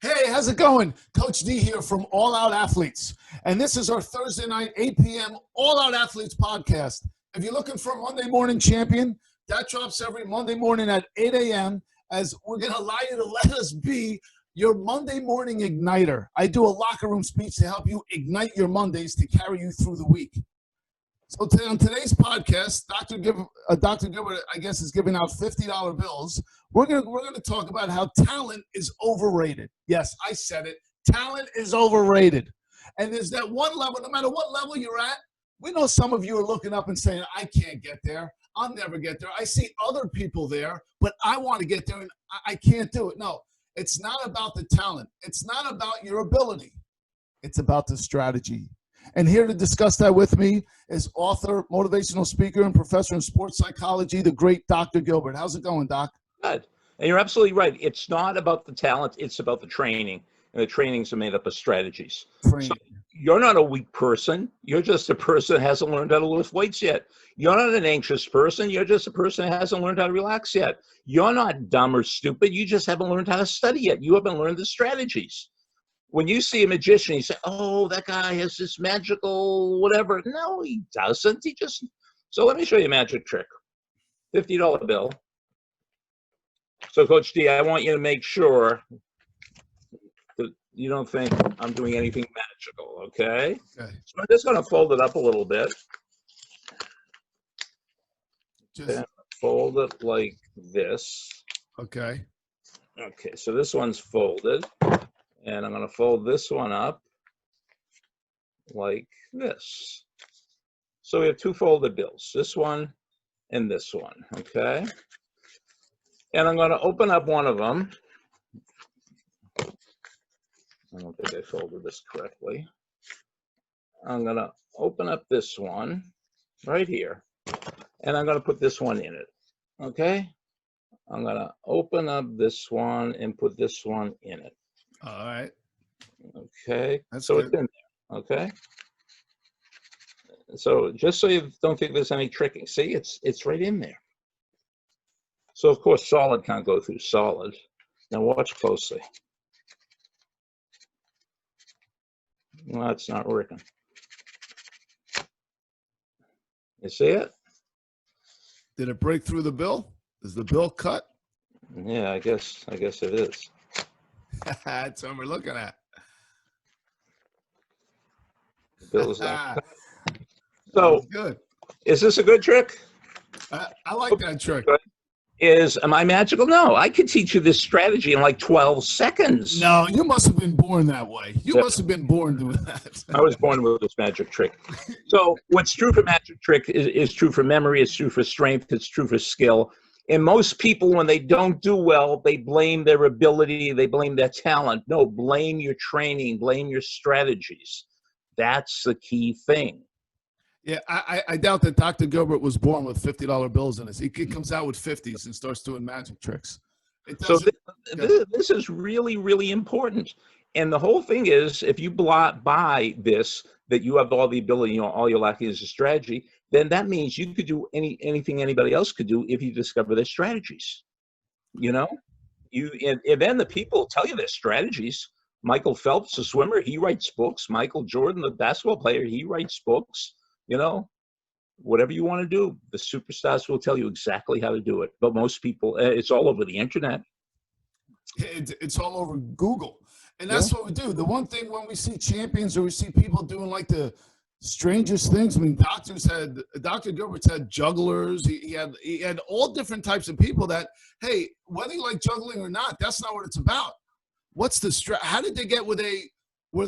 Hey, how's it going? Coach D here from All Out Athletes. And this is our Thursday night, 8 p.m. All Out Athletes podcast. If you're looking for a Monday morning champion, that drops every Monday morning at 8 a.m. as we're going to allow you to let us be your Monday morning igniter. I do a locker room speech to help you ignite your Mondays to carry you through the week. So on today's podcast, Dr. Gilbert, I guess, is giving out $50 bills. We're gonna talk about how talent is overrated. Yes, I said it. Talent is overrated. And there's that one level, no matter what level you're at, we know some of you are looking up and saying, I can't get there. I'll never get there. I see other people there, but I want to get there and I can't do it. No, it's not about the talent. It's not about your ability. It's about the strategy. And here to discuss that with me is author, motivational speaker, and professor in sports psychology, the great Dr. Gilbert. How's it going, Doc? Good. And you're absolutely right. It's not about the talent. It's about the training. And the trainings are made up of strategies. So you're not a weak person. You're just a person that hasn't learned how to lift weights yet. You're not an anxious person. You're just a person that hasn't learned how to relax yet. You're not dumb or stupid. You just haven't learned how to study yet. You haven't learned the strategies. When you see a magician, you say, oh, that guy has this magical whatever. No, he doesn't. So let me show you a magic trick. $50 bill. So, Coach D, I want you to make sure that you don't think I'm doing anything magical, okay? So I'm just going to fold it up a little bit. Just fold it like this. Okay. Okay, so this one's folded. And I'm going to fold this one up like this. So we have two folded bills, this one and this one, okay? And I'm going to open up one of them. I don't think I folded this correctly. I'm going to open up this one right here, and I'm going to put this one in it, okay? I'm going to open up this one and put this one in it. All right. Okay. That's so good. It's in there. Okay. So just so you don't think there's any tricking, see, it's right in there. So of course, solid can't go through solid. Now watch closely. Well, it's not working. You see it? Did it break through the bill? Is the bill cut? Yeah, I guess it is. That's what we're looking at. The bill is not. So good. Is this a good trick? I like that trick. Am I magical? No, I could teach you this strategy in like 12 seconds. No, you must have been born that way. You must have been born doing that. I was born with this magic trick. So what's true for magic trick is true for memory, it's true for strength, it's true for skill. And most people, when they don't do well, they blame their ability, they blame their talent. No, blame your training, blame your strategies. That's the key thing. Yeah, I doubt that Dr. Gilbert was born with $50 bills in his. He comes out with 50s and starts doing magic tricks. So this is really, really important. And the whole thing is, if you buy this, that you have all the ability, all you're lacking is a strategy, then that means you could do anything anybody else could do if you discover their strategies. And then the people tell you their strategies. Michael Phelps, the swimmer, he writes books. Michael Jordan, the basketball player, he writes books. Whatever you want to do, the superstars will tell you exactly how to do it. But most people, it's all over the internet. It's all over Google. And that's what we do. The one thing when we see champions or we see people doing like the strangest things, I mean, Dr. Gilbert's had jugglers. He had all different types of people that, hey, whether you like juggling or not, that's not what it's about. What's the how did they get where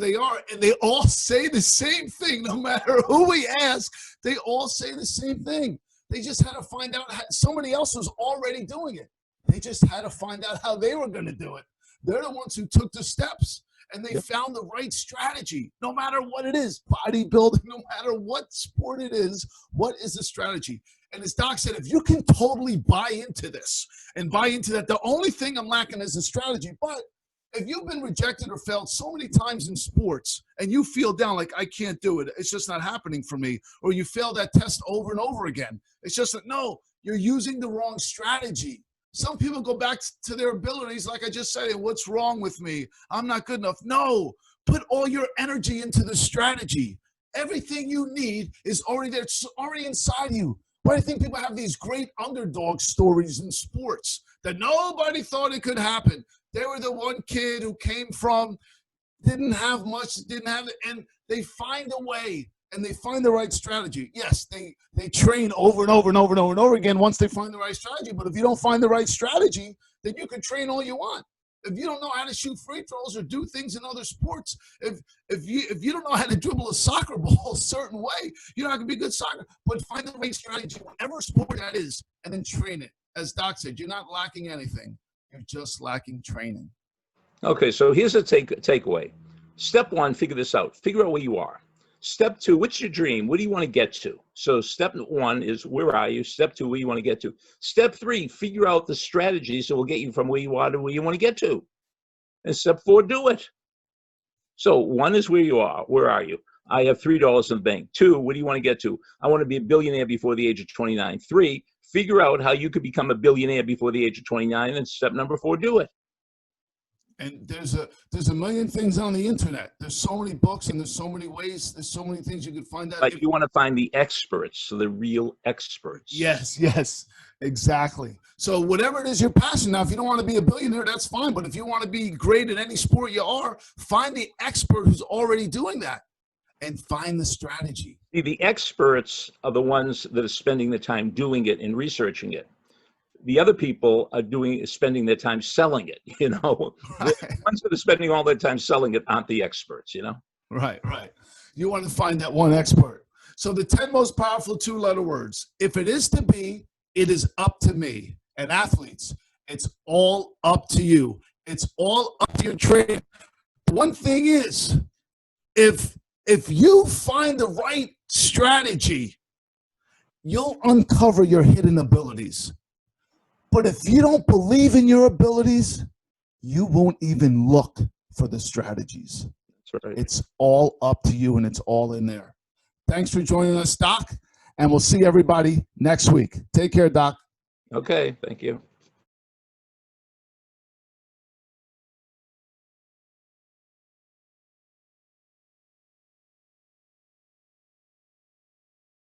they are? And they all say the same thing. No matter who we ask, they all say the same thing. They just had to find out somebody else was already doing it. They just had to find out how they were going to do it. They're the ones who took the steps and they found the right strategy. No matter what it is, bodybuilding, no matter what sport it is, what is the strategy? And as Doc said, if you can totally buy into this and buy into that, the only thing I'm lacking is a strategy. But if you've been rejected or failed so many times in sports and you feel down like, I can't do it, it's just not happening for me, or you fail that test over and over again, it's just that, no, you're using the wrong strategy. Some people go back to their abilities, like I just said, what's wrong with me? I'm not good enough. No, put all your energy into the strategy. Everything you need is already there. It's already inside you. Why do you think people have these great underdog stories in sports that nobody thought it could happen? They were the one kid who came from, didn't have much, didn't have it, and they find a way and they find the right strategy. Yes, they train over and over and over and over and over again once they find the right strategy. But if you don't find the right strategy, then you can train all you want. If you don't know how to shoot free throws or do things in other sports, if you don't know how to dribble a soccer ball a certain way, you're not going to be good soccer. But find the right strategy, whatever sport that is, and then train it. As Doc said, you're not lacking anything. You're just lacking training. Okay, so here's a takeaway. Step one, figure this out. Figure out where you are. Step two, what's your dream? What do you want to get to? So step one is, where are you? Step two, where you want to get to. Step three, figure out the strategies that will get you from where you are to where you want to get to. And step four, do it. So one is where you are. Where are you? I have $3 in the bank. Two, what do you want to get to? I want to be a billionaire before the age of 29. Three, figure out how you could become a billionaire before the age of 29. And step number four, do it. And there's a million things on the internet. There's so many books and there's so many ways. There's so many things you can find out. But you want to find the experts, so the real experts. Yes, exactly. So whatever it is you're passionate. Now, if you don't want to be a billionaire, that's fine. But if you want to be great at any sport you are, find the expert who's already doing that and find the strategy. See, the experts are the ones that are spending the time doing it and researching it. The other people are spending their time selling it, you know. Right. The ones that are spending all their time selling it aren't the experts, you know. Right. You want to find that one expert. So the 10 most powerful 2-letter words. If it is to be, it is up to me. And athletes, it's all up to you. It's all up to your training. One thing is, if you find the right strategy, you'll uncover your hidden abilities. But if you don't believe in your abilities, you won't even look for the strategies. That's right. It's all up to you, and it's all in there. Thanks for joining us, Doc, and we'll see everybody next week. Take care, Doc. Okay, thank you.